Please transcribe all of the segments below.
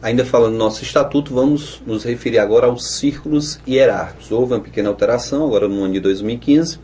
Ainda falando do nosso estatuto, vamos nos referir agora aos círculos hierárquicos. Houve uma pequena alteração, agora no ano de 2015,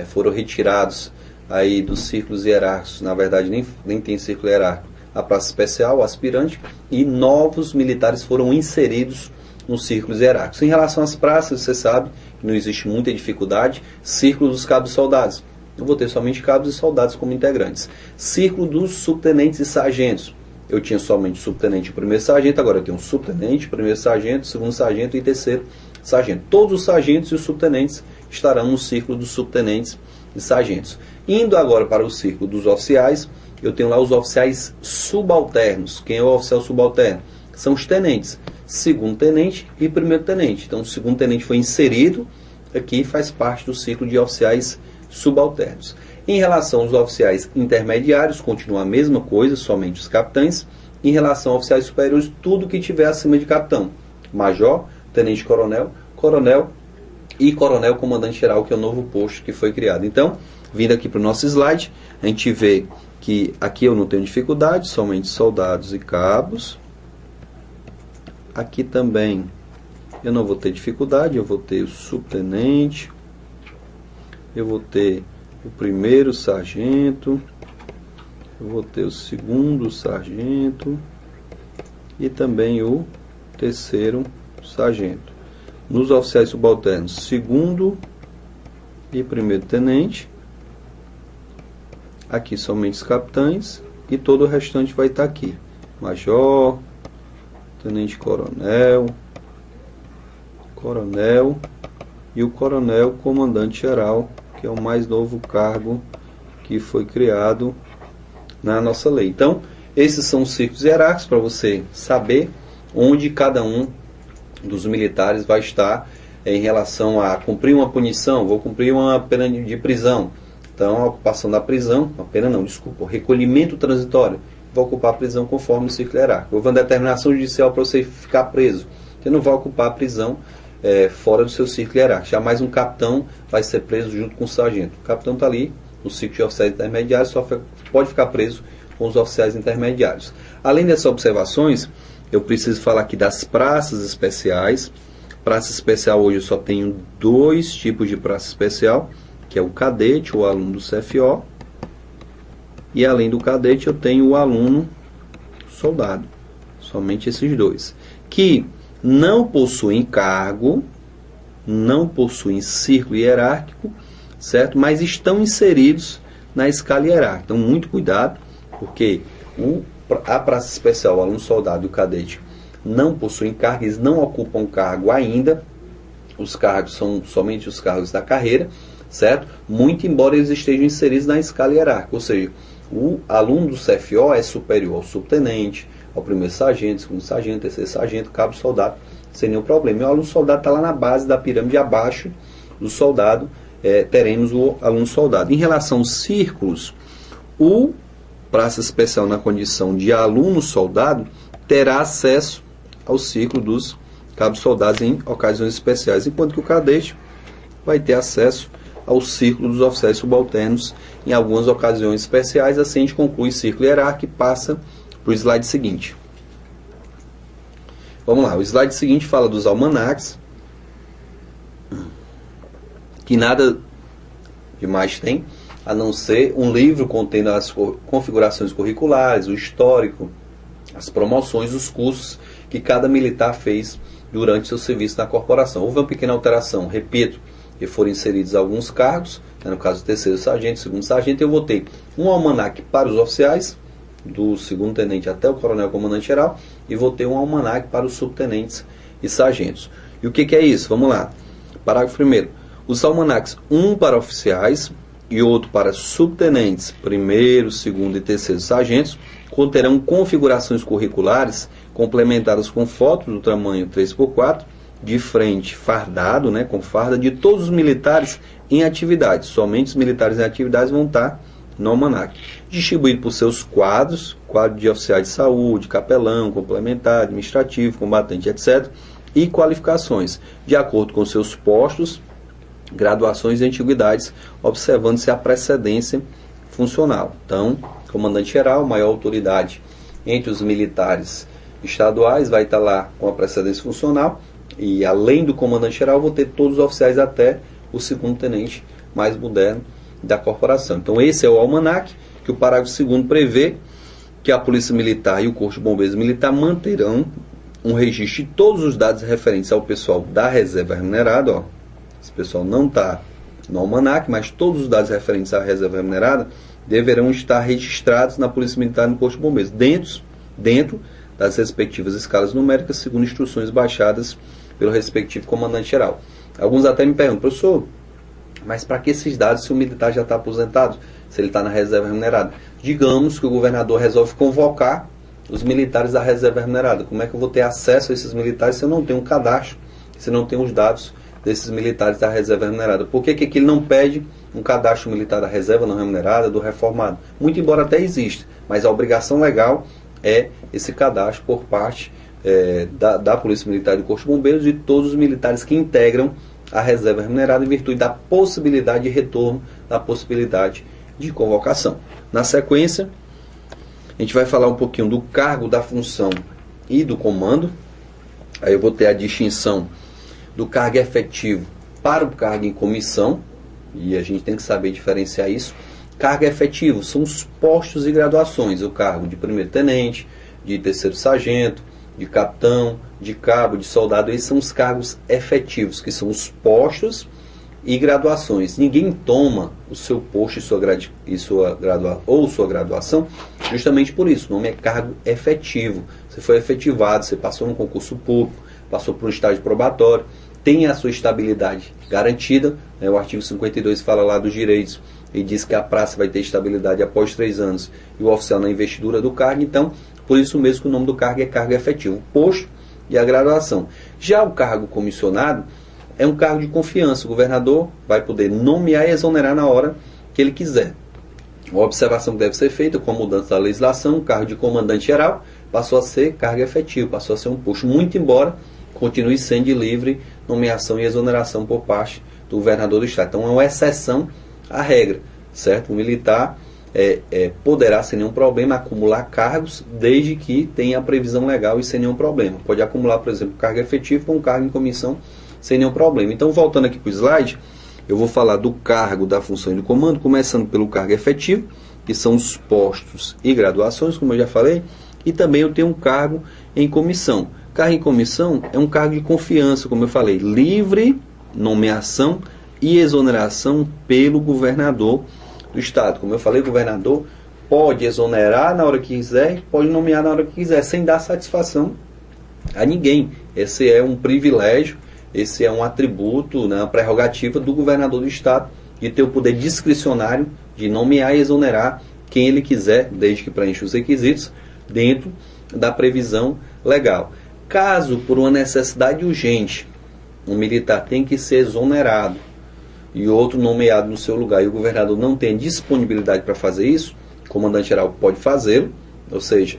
foram retirados aí dos círculos hierárquicos, na verdade nem tem círculo hierárquico, a praça especial, o aspirante, e novos militares foram inseridos nos círculos hierárquicos. Em relação às praças, você sabe que não existe muita dificuldade, círculo dos cabos e soldados. Eu vou ter somente cabos e soldados como integrantes. Círculo dos subtenentes e sargentos. Eu tinha somente subtenente e primeiro sargento, agora eu tenho um subtenente, primeiro sargento, segundo sargento e terceiro sargento. Todos os sargentos e os subtenentes estarão no círculo dos subtenentes e sargentos. Indo agora para o círculo dos oficiais, eu tenho lá os oficiais subalternos. Quem é o oficial subalterno? São os tenentes, segundo tenente e primeiro tenente. Então o segundo tenente foi inserido aqui, faz parte do círculo de oficiais subalternos. Em relação aos oficiais intermediários, continua a mesma coisa, somente os capitães. Em relação aos oficiais superiores, tudo que tiver acima de capitão. Major, tenente-coronel, coronel e coronel comandante-geral, que é o novo posto que foi criado. Então, vindo aqui para o nosso slide, a gente vê que aqui eu não tenho dificuldade, somente soldados e cabos. Aqui também eu não vou ter dificuldade, eu vou ter o subtenente, eu vou ter o primeiro sargento, eu vou ter o segundo sargento e também o terceiro sargento. Nos oficiais subalternos, segundo e primeiro tenente. Aqui somente os capitães e todo o restante vai estar aqui. Major, tenente-coronel, coronel e o coronel comandante-geral, que é o mais novo cargo que foi criado na nossa lei. Então, esses são os círculos hierárquicos para você saber onde cada um dos militares vai estar em relação a cumprir uma punição, vou cumprir uma pena de prisão. Então, a ocupação da prisão, a pena não, desculpa, o recolhimento transitório, vou ocupar a prisão conforme o círculo hierárquico. Houve uma determinação judicial para você ficar preso, você não vai ocupar a prisão fora do seu círculo hierárquico. Jamais um capitão vai ser preso junto com o sargento. O capitão está ali no círculo de oficiais intermediários, só pode ficar preso com os oficiais intermediários. Além dessas observações, eu preciso falar aqui das praças especiais. Praça especial hoje eu só tenho dois tipos de praça especial, que é o cadete, o aluno do CFO, e além do cadete eu tenho o aluno soldado. Somente esses dois. Que não possuem cargo, não possuem círculo hierárquico, certo? Mas estão inseridos na escala hierárquica. Então, muito cuidado, porque a praça especial, o aluno soldado e o cadete não possuem cargo, eles não ocupam cargo ainda. Os cargos são somente os cargos da carreira, certo? Muito embora eles estejam inseridos na escala hierárquica, ou seja, o aluno do CFO é superior ao subtenente, ao primeiro sargento, segundo sargento, terceiro sargento, cabo soldado, sem nenhum problema. E o aluno soldado está lá na base da pirâmide, abaixo do soldado, teremos o aluno soldado. Em relação aos círculos, o praça especial na condição de aluno soldado terá acesso ao círculo dos cabos soldados em ocasiões especiais, enquanto que o cadete vai ter acesso ao círculo dos oficiais subalternos em algumas ocasiões especiais. Assim a gente conclui o círculo hierárquico e passa para o slide seguinte. Vamos lá, o slide seguinte fala dos almanaques, que nada demais tem, a não ser um livro contendo as configurações curriculares, o histórico, as promoções, os cursos que cada militar fez durante seu serviço na corporação. Houve uma pequena alteração, repito, que foram inseridos alguns cargos, no caso do terceiro sargento, segundo sargento, eu vou ter um almanaque para os oficiais, do segundo tenente até o coronel comandante-geral, e vou ter um almanaque para os subtenentes e sargentos. E o que é isso? Vamos lá. Parágrafo 1º. Os almanaques, um para oficiais e outro para subtenentes, primeiro, segundo e terceiro sargentos, conterão configurações curriculares complementadas com fotos do tamanho 3x4, de frente fardado, com farda, de todos os militares em atividade. Somente os militares em atividades vão estar no almanaque. Distribuído por seus quadros, quadro de oficiais de saúde, capelão, complementar, administrativo, combatente, etc. E qualificações, de acordo com seus postos, graduações e antiguidades, observando-se a precedência funcional. Então, comandante-geral, maior autoridade entre os militares estaduais, vai estar lá com a precedência funcional, e além do comandante-geral, vou ter todos os oficiais até o segundo tenente mais moderno da corporação. Então esse é o almanaque, que o parágrafo 2º prevê que a Polícia Militar e o Corpo de Bombeiros Militar manterão um registro de todos os dados referentes ao pessoal da reserva remunerada. Ó, esse pessoal não está no almanaque, mas todos os dados referentes à reserva remunerada deverão estar registrados na Polícia Militar e no Corpo de Bombeiros, dentro das respectivas escalas numéricas, segundo instruções baixadas pelo respectivo comandante-geral. Alguns até me perguntam, professor, mas para que esses dados se o militar já está aposentado, se ele está na reserva remunerada? Digamos que o governador resolve convocar os militares da reserva remunerada. Como é que eu vou ter acesso a esses militares se eu não tenho um cadastro, se eu não tenho os dados desses militares da reserva remunerada? Por que que ele não pede um cadastro militar da reserva não remunerada, do reformado? Muito embora até exista, mas a obrigação legal é esse cadastro por parte da Polícia Militar e do Corpo de Bombeiros e todos os militares que integram a reserva remunerada em virtude da possibilidade de retorno, da possibilidade de convocação. Na sequência, a gente vai falar um pouquinho do cargo, da função e do comando. Aí eu vou ter a distinção do cargo efetivo para o cargo em comissão, e a gente tem que saber diferenciar isso. Cargo efetivo são os postos e graduações, o cargo de primeiro tenente, de terceiro sargento, de capitão, de cabo, de soldado. Esses são os cargos efetivos, que são os postos e graduações. Ninguém toma o seu posto e sua graduação justamente por isso. O nome é cargo efetivo. Você foi efetivado, você passou no concurso público, passou por um estágio probatório, tem a sua estabilidade garantida, né? O artigo 52 fala lá dos direitos e diz que a praça vai ter estabilidade após 3 anos e o oficial na investidura do cargo. Então, por isso mesmo que o nome do cargo é cargo efetivo, o posto e a graduação. Já o cargo comissionado é um cargo de confiança. O governador vai poder nomear e exonerar na hora que ele quiser. Uma observação que deve ser feita com a mudança da legislação: o cargo de comandante-geral passou a ser cargo efetivo, passou a ser um posto, muito embora continue sendo de livre nomeação e exoneração por parte do governador do estado. Então é uma exceção à regra, certo? O militar poderá, sem nenhum problema, acumular cargos, desde que tenha a previsão legal e sem nenhum problema. Pode acumular, por exemplo, cargo efetivo com cargo em comissão, sem nenhum problema. Então, voltando aqui para o slide, eu vou falar do cargo, da função e do comando, começando pelo cargo efetivo, que são os postos e graduações, como eu já falei, e também eu tenho um cargo em comissão. Cargo em comissão é um cargo de confiança, como eu falei, livre nomeação e exoneração pelo governador do estado. Como eu falei, o governador pode exonerar na hora que quiser, pode nomear na hora que quiser, sem dar satisfação a ninguém. Esse é um privilégio, esse é um atributo, né, uma prerrogativa do governador do estado, de ter o poder discricionário de nomear e exonerar quem ele quiser, desde que preencha os requisitos, dentro da previsão legal. Caso, por uma necessidade urgente, um militar tem que ser exonerado e outro nomeado no seu lugar, e o governador não tem disponibilidade para fazer isso, o comandante-geral pode fazê-lo, ou seja,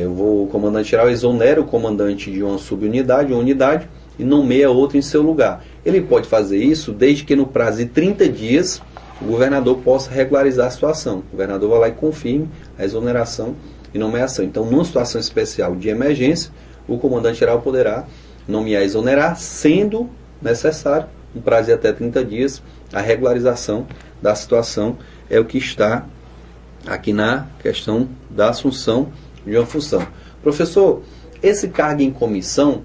o comandante-geral exonera o comandante de uma subunidade, uma unidade, e nomeia outro em seu lugar. Ele pode fazer isso desde que no prazo de 30 dias o governador possa regularizar a situação. O governador vai lá e confirme a exoneração e nomeação. Então, numa situação especial de emergência, o comandante-geral poderá nomear e exonerar, sendo necessário, um prazo de até 30 dias, a regularização da situação. É o que está aqui na questão da assunção de uma função. Professor, esse cargo em comissão,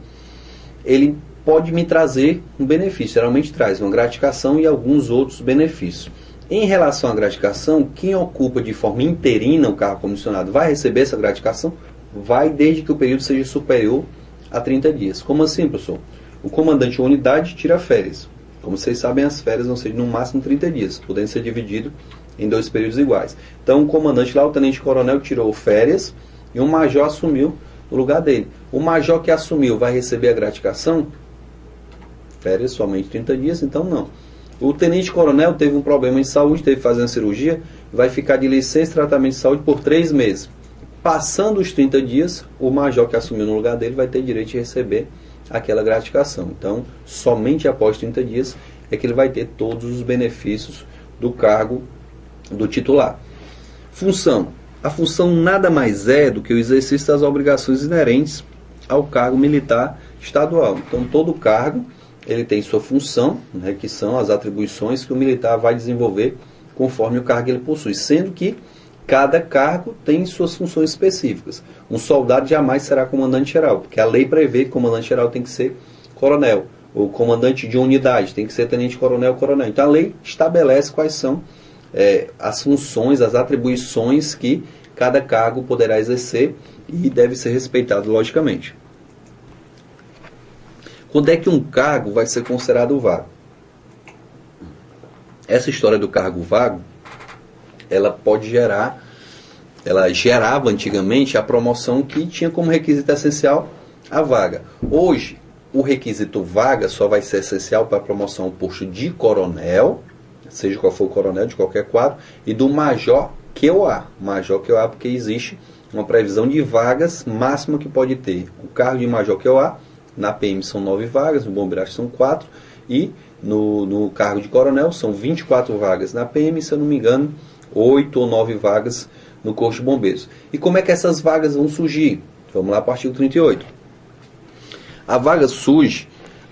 ele pode me trazer um benefício, geralmente traz uma gratificação e alguns outros benefícios. Em relação à gratificação, quem ocupa de forma interina o cargo comissionado vai receber essa gratificação? Vai, desde que o período seja superior a 30 dias. Como assim, professor? O comandante ou unidade tira férias. Como vocês sabem, as férias vão ser no máximo 30 dias, podendo ser dividido em 2 períodos iguais. Então, o comandante lá, o tenente-coronel, tirou férias e um major assumiu no lugar dele. O major que assumiu vai receber a gratificação? Férias somente 30 dias, então não. O tenente-coronel teve um problema em saúde, teve que fazer uma cirurgia, vai ficar de licença e tratamento de saúde por 3 meses. Passando os 30 dias, o major que assumiu no lugar dele vai ter direito de receber aquela gratificação. Então, somente após 30 dias é que ele vai ter todos os benefícios do cargo do titular. Função. A função nada mais é do que o exercício das obrigações inerentes ao cargo militar estadual. Então, todo cargo ele tem sua função, né, que são as atribuições que o militar vai desenvolver conforme o cargo que ele possui, sendo que cada cargo tem suas funções específicas. Um soldado jamais será comandante-geral, porque a lei prevê que o comandante-geral tem que ser coronel, ou comandante de unidade tem que ser tenente-coronel, coronel. Então, a lei estabelece quais são as funções, as atribuições que cada cargo poderá exercer e deve ser respeitado, logicamente. Quando é que um cargo vai ser considerado vago? Essa história do cargo vago, ela gerava antigamente a promoção que tinha como requisito essencial a vaga. Hoje, o requisito vaga só vai ser essencial para a promoção ao posto de coronel, seja qual for o coronel de qualquer quadro, e do major QA. Major QA porque existe uma previsão de vagas máxima que pode ter. O cargo de major QA, na PM são 9 vagas, no bombeiragem são 4, e no cargo de coronel são 24 vagas na PM, se eu não me engano, 8 ou 9 vagas no Corpo de Bombeiros. E como é que essas vagas vão surgir? Vamos lá para o artigo 38. A vaga surge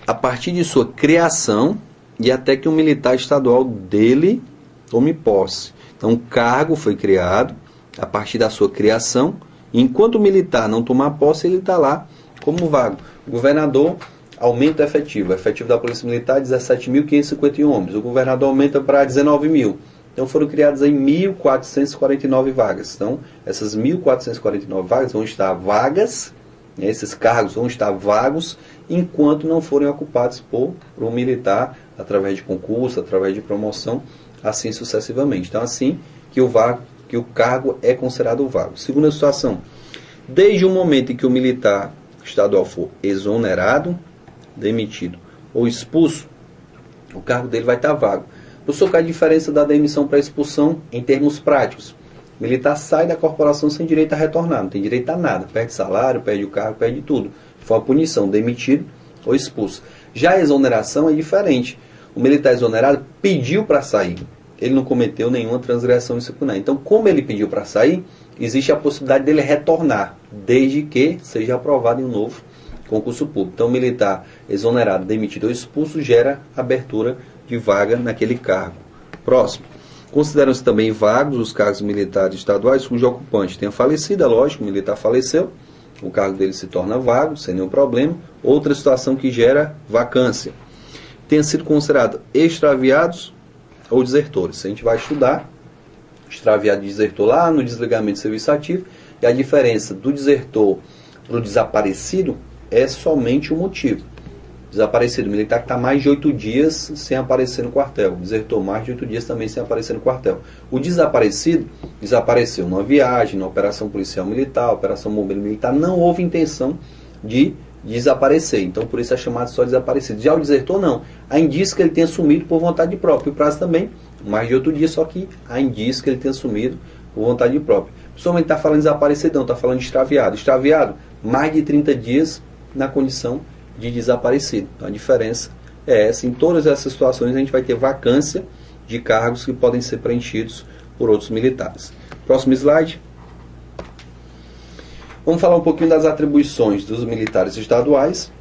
a partir de sua criação e até que um militar estadual dele tome posse. Então, o cargo foi criado a partir da sua criação, e enquanto o militar não tomar posse, ele está lá como vago. O governador aumenta o efetivo da Polícia Militar 17.551 homens. O governador aumenta para 19.000. Então foram criadas aí 1.449 vagas. Então essas 1.449 vagas vão estar vagas, né, esses cargos vão estar vagos enquanto não forem ocupados por um militar através de concurso, através de promoção, assim sucessivamente. Então assim que o cargo é considerado vago. Segunda situação, desde o momento em que o militar estadual for exonerado, demitido ou expulso, o cargo dele vai estar vago. Professor, qual é a diferença da demissão para a expulsão em termos práticos? O militar sai da corporação sem direito a retornar, não tem direito a nada, perde salário, perde o cargo, perde tudo. Foi uma punição, demitido ou expulso. Já a exoneração é diferente. O militar exonerado pediu para sair, ele não cometeu nenhuma transgressão disciplinar. Então, como ele pediu para sair, existe a possibilidade dele retornar, desde que seja aprovado em um novo concurso público. Então, o militar exonerado, demitido ou expulso gera abertura de vaga naquele cargo. Próximo. Consideram-se também vagos os cargos militares estaduais cujo ocupante tenha falecido, é lógico, o militar faleceu, o cargo dele se torna vago, sem nenhum problema. Outra situação que gera vacância. Tenha sido considerado extraviados ou desertores. A gente vai estudar extraviado e desertor lá no desligamento de serviço ativo, e a diferença do desertor para o desaparecido é somente o motivo. Desaparecido, o militar que está mais de 8 dias sem aparecer no quartel. Desertor, mais de 8 dias também sem aparecer no quartel. O desaparecido, desapareceu numa viagem, na operação policial militar, operação bombeiro militar, não houve intenção de desaparecer. Então, por isso é chamado só desaparecido. Já o desertor, não. Há indícios que ele tenha sumido por vontade própria. O prazo também, mais de 8 dias, só que há indícios que ele tenha sumido por vontade própria. Pessoalmente está falando desaparecido, não, está falando de extraviado. Extraviado, mais de 30 dias na condição de desaparecido. Então a diferença é essa. Em todas essas situações a gente vai ter vacância de cargos que podem ser preenchidos por outros militares. Próximo slide. Vamos falar um pouquinho das atribuições dos militares estaduais.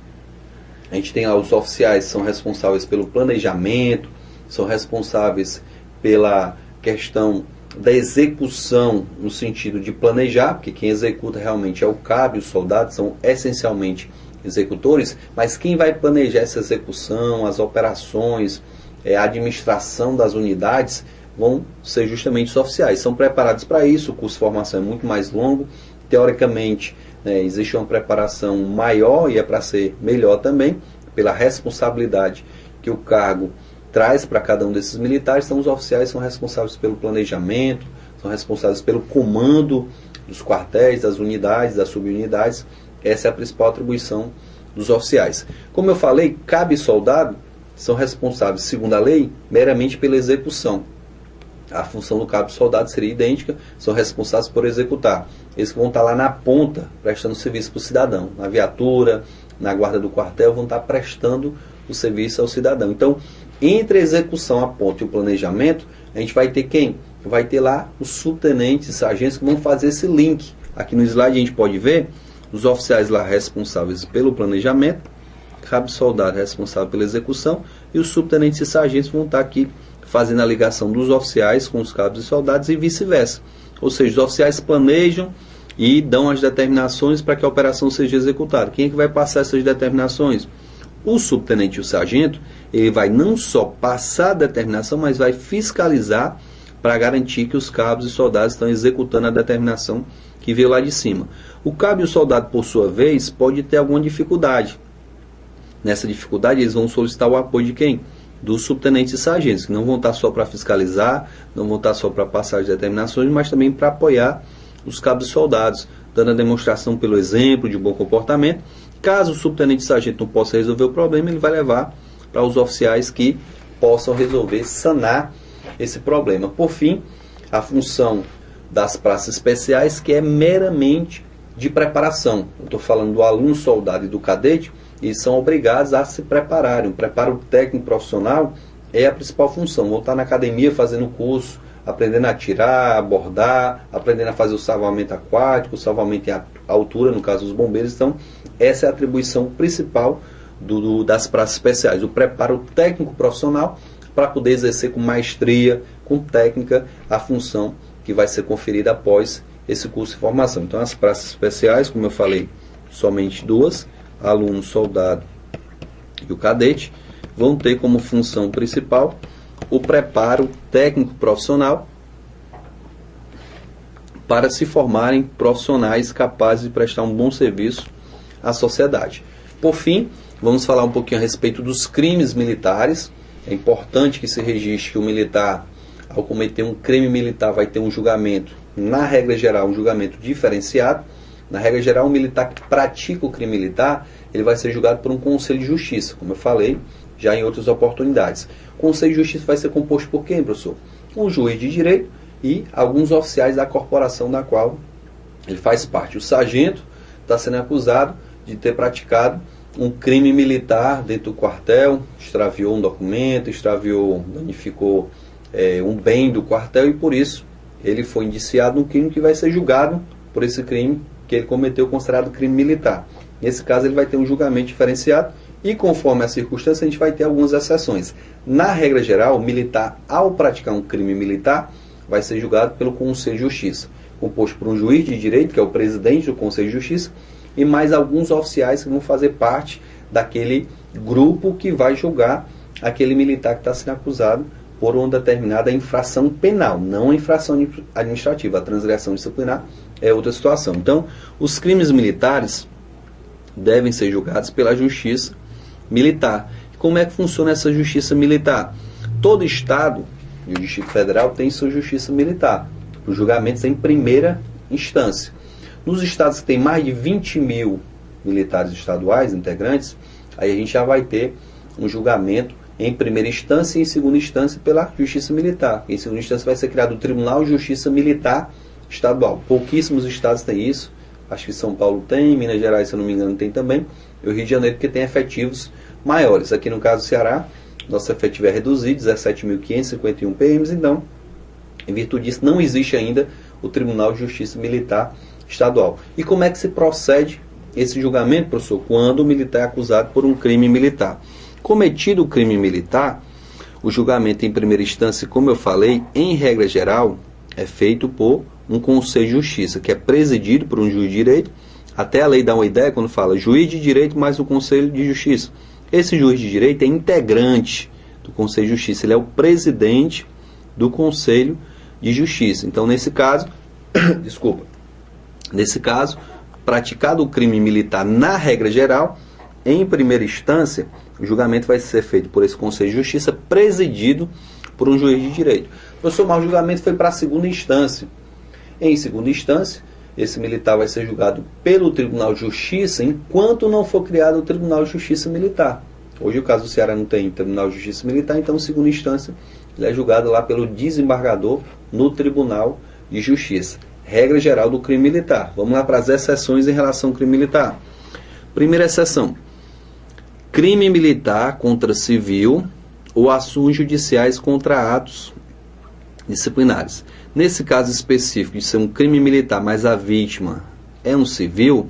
A gente tem lá os oficiais que são responsáveis pelo planejamento, são responsáveis pela questão da execução no sentido de planejar, porque quem executa realmente é o cabo e os soldados, são essencialmente executores, mas quem vai planejar essa execução, as operações, a administração das unidades, vão ser justamente os oficiais. São preparados para isso, o curso de formação é muito mais longo, teoricamente existe uma preparação maior e é para ser melhor também, pela responsabilidade que o cargo traz para cada um desses militares. Então os oficiais são responsáveis pelo planejamento, são responsáveis pelo comando dos quartéis, das unidades, das subunidades. Essa é a principal atribuição dos oficiais. Como eu falei, cabo e soldado são responsáveis, segundo a lei, meramente pela execução. A função do cabo e soldado seria idêntica, são responsáveis por executar. Eles vão estar lá na ponta, prestando serviço para o cidadão. Na viatura, na guarda do quartel, vão estar prestando o serviço ao cidadão. Então, entre a execução, a ponta e o planejamento, a gente vai ter quem? Vai ter lá os subtenentes, sargentos que vão fazer esse link. Aqui no slide a gente pode ver os oficiais lá responsáveis pelo planejamento, cabo soldado responsável pela execução, e os subtenentes e sargentos vão estar aqui fazendo a ligação dos oficiais com os cabos e soldados e vice-versa. Ou seja, os oficiais planejam e dão as determinações para que a operação seja executada. Quem é que vai passar essas determinações? O subtenente e o sargento. Ele vai não só passar a determinação, mas vai fiscalizar para garantir que os cabos e soldados estão executando a determinação que veio lá de cima. O cabo e o soldado, por sua vez, pode ter alguma dificuldade. Nessa dificuldade, eles vão solicitar o apoio de quem? Dos subtenentes e sargentos, que não vão estar só para fiscalizar, não vão estar só para passar as determinações, mas também para apoiar os cabos e soldados, dando a demonstração pelo exemplo de bom comportamento. Caso o subtenente e sargento não possa resolver o problema, ele vai levar para os oficiais que possam resolver, sanar esse problema. Por fim, a função das praças especiais, que é meramente de preparação. Eu estou falando do aluno, soldado e do cadete, e são obrigados a se prepararem. O preparo técnico profissional é a principal função. Vão estar na academia fazendo curso, aprendendo a atirar, abordar, aprendendo a fazer o salvamento aquático, o salvamento em altura, no caso dos bombeiros. Então, essa é a atribuição principal das praças especiais, o preparo técnico profissional para poder exercer com maestria, com técnica, a função que vai ser conferida após esse curso de formação. Então, as praças especiais, como eu falei, somente duas, aluno, soldado e o cadete, vão ter como função principal o preparo técnico profissional para se formarem profissionais capazes de prestar um bom serviço à sociedade. Por fim, vamos falar um pouquinho a respeito dos crimes militares. É importante que se registre que o militar, ao cometer um crime militar, vai ter um julgamento, na regra geral, um julgamento diferenciado. Na regra geral, o militar que pratica o crime militar, ele vai ser julgado por um Conselho de Justiça, como eu falei já em outras oportunidades. O Conselho de Justiça vai ser composto por quem, professor? Um juiz de direito e alguns oficiais da corporação da qual ele faz parte. O sargento está sendo acusado de ter praticado um crime militar dentro do quartel, extraviou um documento, danificou um bem do quartel, e por isso ele foi indiciado num crime que vai ser julgado por esse crime que ele cometeu, considerado crime militar. Nesse caso, ele vai ter um julgamento diferenciado e, conforme a circunstância, a gente vai ter algumas exceções. Na regra geral, o militar, ao praticar um crime militar, vai ser julgado pelo Conselho de Justiça, composto por um juiz de direito, que é o presidente do Conselho de Justiça, e mais alguns oficiais que vão fazer parte daquele grupo que vai julgar aquele militar que está sendo acusado por uma determinada infração penal, não a infração administrativa. A transgressão disciplinar é outra situação. Então, os crimes militares devem ser julgados pela Justiça Militar. Como é que funciona essa Justiça Militar? Todo Estado, e o Distrito Federal, tem sua Justiça Militar, os julgamentos em primeira instância. Nos estados que tem mais de 20 mil militares estaduais integrantes, aí a gente já vai ter um julgamento em primeira instância e em segunda instância pela Justiça Militar. Em segunda instância vai ser criado o Tribunal de Justiça Militar Estadual. Pouquíssimos estados têm isso. Acho que São Paulo tem, Minas Gerais, se eu não me engano, tem também. E o Rio de Janeiro, porque tem efetivos maiores. Aqui no caso do Ceará, nosso efetivo é reduzido, 17.551 PMs. Então, em virtude disso, não existe ainda o Tribunal de Justiça Militar Estadual. E como é que se procede esse julgamento, professor? Quando o militar é acusado por um crime militar. Cometido o crime militar, o julgamento em primeira instância, como eu falei, em regra geral, é feito por um Conselho de Justiça, que é presidido por um juiz de direito. Até a lei dá uma ideia quando fala juiz de direito mais o Conselho de Justiça. Esse juiz de direito é integrante do Conselho de Justiça, ele é o presidente do Conselho de Justiça. Então, nesse caso, praticado o crime militar na regra geral, em primeira instância, o julgamento vai ser feito por esse Conselho de Justiça, presidido por um juiz de direito. Professor, mas o julgamento foi para a segunda instância. Em segunda instância, esse militar vai ser julgado pelo Tribunal de Justiça, enquanto não for criado o Tribunal de Justiça Militar. Hoje, o caso do Ceará não tem Tribunal de Justiça Militar, então, em segunda instância, ele é julgado lá pelo desembargador no Tribunal de Justiça. Regra geral do crime militar. Vamos lá para as exceções em relação ao crime militar. Primeira exceção: crime militar contra civil ou ações judiciais contra atos disciplinares. Nesse caso específico de ser um crime militar, mas a vítima é um civil,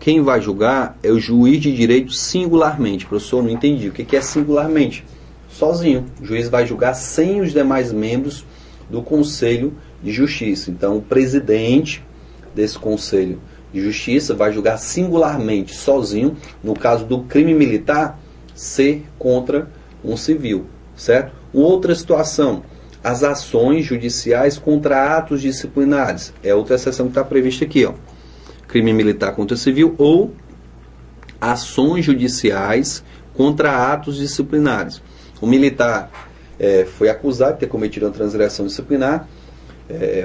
quem vai julgar é o juiz de direito singularmente. Professor, não entendi. O que é singularmente? Sozinho. O juiz vai julgar sem os demais membros do Conselho de Justiça. Então, o presidente desse Conselho de Justiça vai julgar singularmente, sozinho, no caso do crime militar, ser contra um civil, certo? Outra situação, as ações judiciais contra atos disciplinares. É outra exceção que está prevista aqui, ó. Crime militar contra civil ou ações judiciais contra atos disciplinares. O militar foi acusado de ter cometido uma transgressão disciplinar,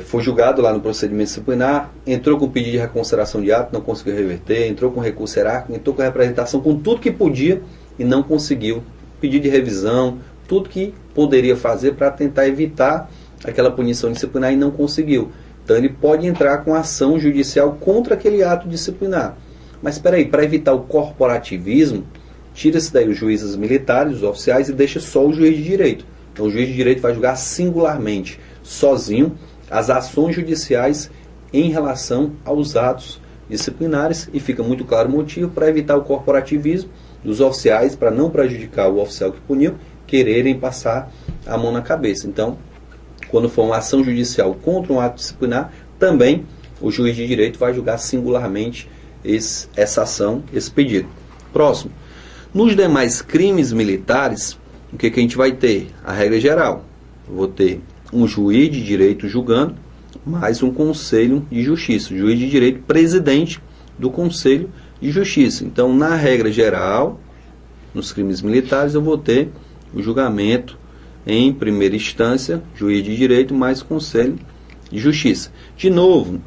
foi julgado lá no procedimento disciplinar, entrou com pedido de reconsideração de ato, não conseguiu reverter, entrou com recurso hierárquico, entrou com representação, com tudo que podia e não conseguiu. Pedido de revisão, tudo que poderia fazer para tentar evitar aquela punição disciplinar e não conseguiu. Então ele pode entrar com ação judicial contra aquele ato disciplinar. Mas espera aí, para evitar o corporativismo, tira-se daí os juízes militares, os oficiais, e deixa só o juiz de direito. Então o juiz de direito vai julgar singularmente, sozinho, as ações judiciais em relação aos atos disciplinares, e fica muito claro o motivo para evitar o corporativismo dos oficiais, para não prejudicar o oficial que puniu, quererem passar a mão na cabeça. Então, quando for uma ação judicial contra um ato disciplinar, também o juiz de direito vai julgar singularmente essa ação, esse pedido. Próximo. Nos demais crimes militares, o que a gente vai ter? A regra geral. Eu vou ter um juiz de direito julgando, mais um conselho de justiça. O juiz de direito, presidente do conselho de justiça. Então, na regra geral, nos crimes militares, eu vou ter o julgamento em primeira instância, juiz de direito mais conselho de justiça. De novo,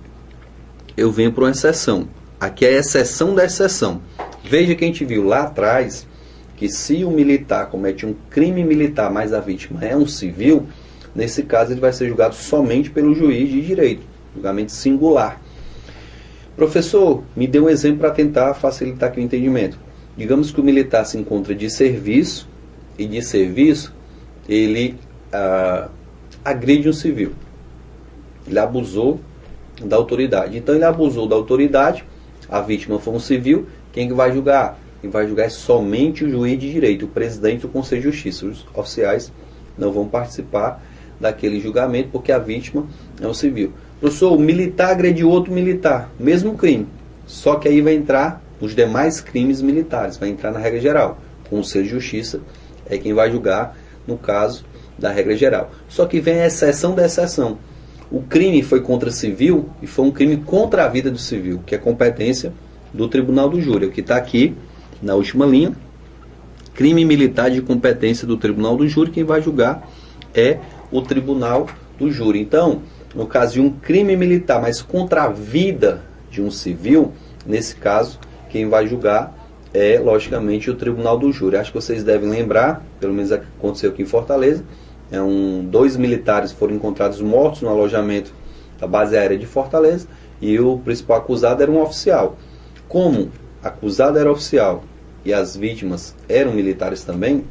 eu venho para uma exceção. Aqui é a exceção da exceção. Veja que a gente viu lá atrás que se o militar comete um crime militar, mas a vítima é um civil, nesse caso ele vai ser julgado somente pelo juiz de direito, julgamento singular. Professor, me dê um exemplo para tentar facilitar aqui o entendimento. Digamos que o militar se encontra de serviço, e de serviço ele agride um civil. Ele abusou da autoridade. Então ele abusou da autoridade, a vítima foi um civil, quem que vai julgar? Quem vai julgar é somente o juiz de direito, o presidente do Conselho de Justiça. Os oficiais não vão participar daquele julgamento porque a vítima é um civil. Professor, o militar agrediu outro militar, mesmo crime, só que aí vai entrar os demais crimes militares, vai entrar na regra geral. O Conselho de Justiça é quem vai julgar no caso da regra geral. Só que vem a exceção da exceção. O crime foi contra civil e foi um crime contra a vida do civil, que é competência do Tribunal do Júri. O que está aqui na última linha, crime militar de competência do Tribunal do Júri, quem vai julgar é o Tribunal do Júri. Então, no caso de um crime militar, mas contra a vida de um civil, nesse caso, quem vai julgar é, logicamente, o Tribunal do Júri. Acho que vocês devem lembrar, pelo menos aconteceu aqui em Fortaleza, 2 militares foram encontrados mortos no alojamento da base aérea de Fortaleza, e o principal acusado era um oficial. Como acusado era oficial e as vítimas eram militares também,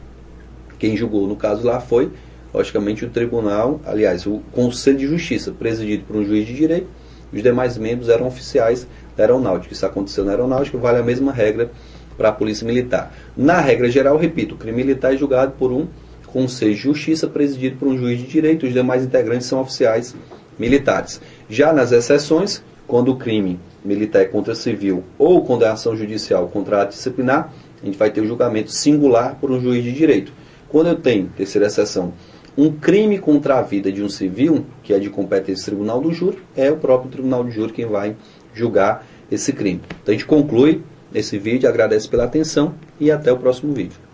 quem julgou no caso lá foi, logicamente, o tribunal, aliás, o Conselho de Justiça, presidido por um juiz de direito. Os demais membros eram oficiais da aeronáutica. Isso aconteceu na aeronáutica, vale a mesma regra para a polícia militar. Na regra geral, repito, o crime militar é julgado por um Conselho de Justiça, presidido por um juiz de direito. Os demais integrantes são oficiais militares. Já nas exceções, quando o crime militar é contra civil ou quando é ação judicial contra ato disciplinar, a gente vai ter o julgamento singular por um juiz de direito. Quando eu tenho, terceira exceção, um crime contra a vida de um civil, que é de competência do Tribunal do Júri, é o próprio Tribunal do Júri quem vai julgar esse crime. Então a gente conclui esse vídeo, agradece pela atenção e até o próximo vídeo.